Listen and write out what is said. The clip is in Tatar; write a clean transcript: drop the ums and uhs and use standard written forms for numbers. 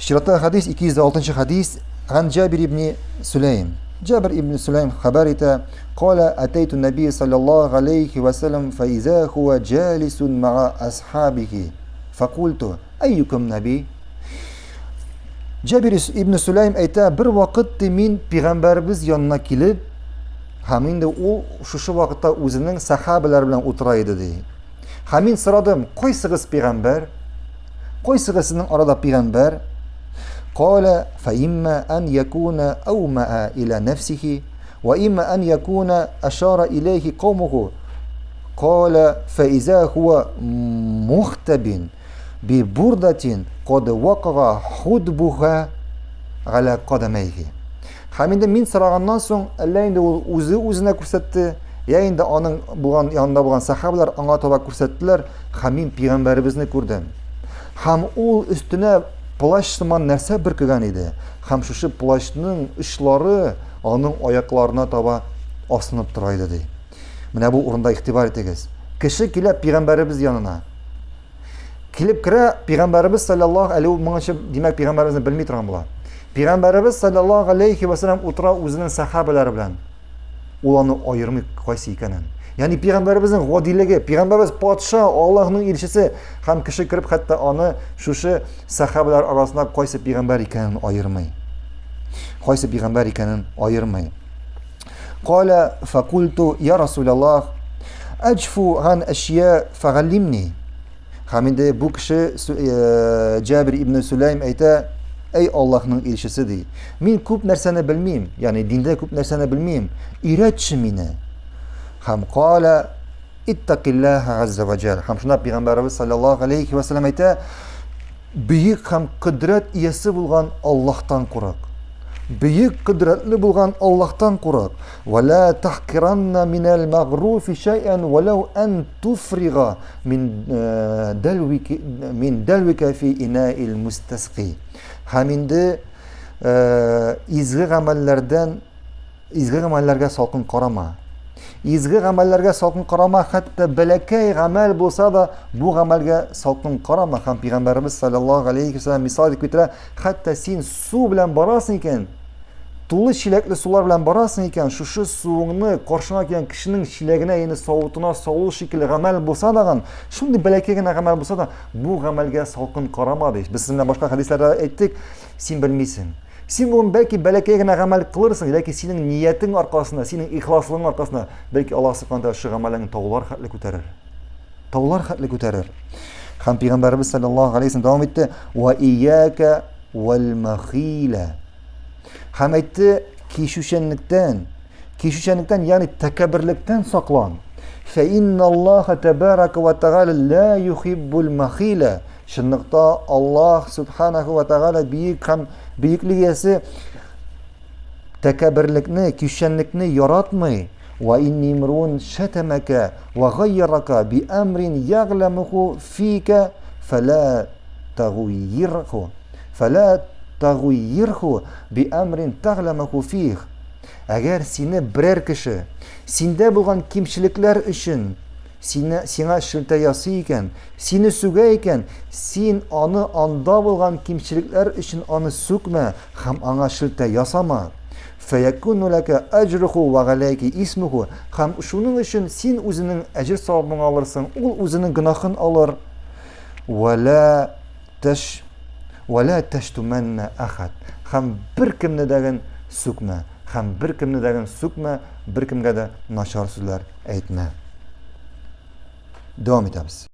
Şirata hadis 206 hadis عن جابر بن سليم. جابر بن سليم خبرته قال أتيت النبي صلى الله عليه وسلم فإذا هو جالس مع أصحابه فقلت أيكم نبي. Jabir ibn Sulaym ayta, bir vaqt men payg'ambarimiz yoniga kelib, hamda u shu vaqtda o'zining sahobalari bilan o'tirar edi deydi. Hamin so'radim, qaysiz payg'ambar? Qaysiz sizning orada payg'ambar? Qala fa imma an yakuna awma'a ila nafsihi wa imma an yakuna ashara ilayhi qawmuhu. Qala fa iza huwa muhtabin bi burdatin qad waqa'a hudbuha ala qadamayhi. Hamida men so'ragandan so'ng Alloh endi o'zini ko'rsatdi, ya endi uning bo'lgan yonida bo'lgan sahobalar anga to'g'ri ko'rsatdilar. Hamin payg'ambarimizni ko'rdim. Ham u ustuna plashman narsa bir qilgan edi. Ham shu plashning ishlari uning oyoqlarına to'g'ri osinib turaydi deydi. Mana bu o'rinda e'tibor etingiz. Kishi kelib payg'ambarimiz yonina kelib kira, payg'ambarimiz sallallohu alayhi va sallam, demak payg'ambarimizni bilmay turgan bo'lar. Payg'ambarimiz sallallohu alayhi va sallam o'tira o'zining sahobalari bilan ularni ayirmay qaysi ekanini. Ya'ni payg'ambarimizning g'odiyligi, payg'ambarimiz podsho, Allohning elchisi ham kishi kirib hatto uni shu sahobalar orasida qaysi payg'ambar ekanini ayirmay. Qaysi payg'ambar ekanini ayirmay. Qala faqultu ya Rasululloh ajfu an ashya faghallimni. Hamida bu kishi Jabir ibn Sulaym ayta, ey Allohning elchisi deydi. Men ko'p narsani bilmayman, ya'ni dinda ko'p narsani bilmayman. O'rgatchi meni. Ham qala ittaqillaha azza va jalla. Ham shuna payg'ambarimiz sallallohu alayhi va sallam ayta, buyuk ham qudrat egasi bo'lgan Allohdan qo'rq. Buyuk qudratli bo'lgan Allohdan qo'rq. Va la tahqiranna minal mag'rufi shay'an walau an tufriga min dalwika fi ina'il mustasqi. Haminde izg'i amallarga salqin qarama. Izg'i amallarga salqin qarama, hatto balakay amal bo'lsa-da bu amalga salqin qarama. Ham payg'ambarimiz sallallohu alayhi vasallam misol keltiradi, hatto sen suv bilan borasan ekan, to'li shilakli suvlar bilan borasan ekan, shu suvni qarshina kelgan kishining shilagini, ya'ni sovutini sovuq shekilli amal bo'lsa-da, shunday balakaygan amal bo'lsa-da bu amalga salqin qarama deydi. Biz sizlarga boshqa hadislarda aytdik, sen bilmaysan. Sen bu belki balakaygan amal qilarsan, lekin sening niyating orqasida, sening ixlosliging orqasida belki Alloh subhanahu va taolo shu amalingni tog'lar xatli ko'tarar. Tog'lar xatli ko'tarar. Ham payg'ambarimiz sallallohu alayhi vasallam davom etdi, va iyyaka wal makhila. Ham aytdi, kishushanlikdan, ya'ni takabbirlikdan saqlan. Fa innalloha tabaraka va taala la yuhibbul makhila. Shundoqda Alloh subhanahu va taala buyukligisi takabbirlikni, kishushanlikni yaratmay. Va innimrun shatamaka va ghayyaraka bi amrin yaghlamuhu fika fala taghayyirhu bi amrin taghlamuhu fih. Agar seni biror kishi senda bo'lgan kimchiliklar uchun senga shilta yasay ekan, seni sugay ekan, sen uni anda bo'lgan kimchiliklar uchun uni sukma, ham anga shilta yasama. Fayakunu laka ajruhu va alayki ismuhu. Ham shuning uchun sen o'zining ajr savobini olarsan, u o'zining gunohini olar. Wala tashtumanna ahad. Ham bir kimni dagan sukma, bir kimga da noshor so'zlar aytma. Davom etamiz.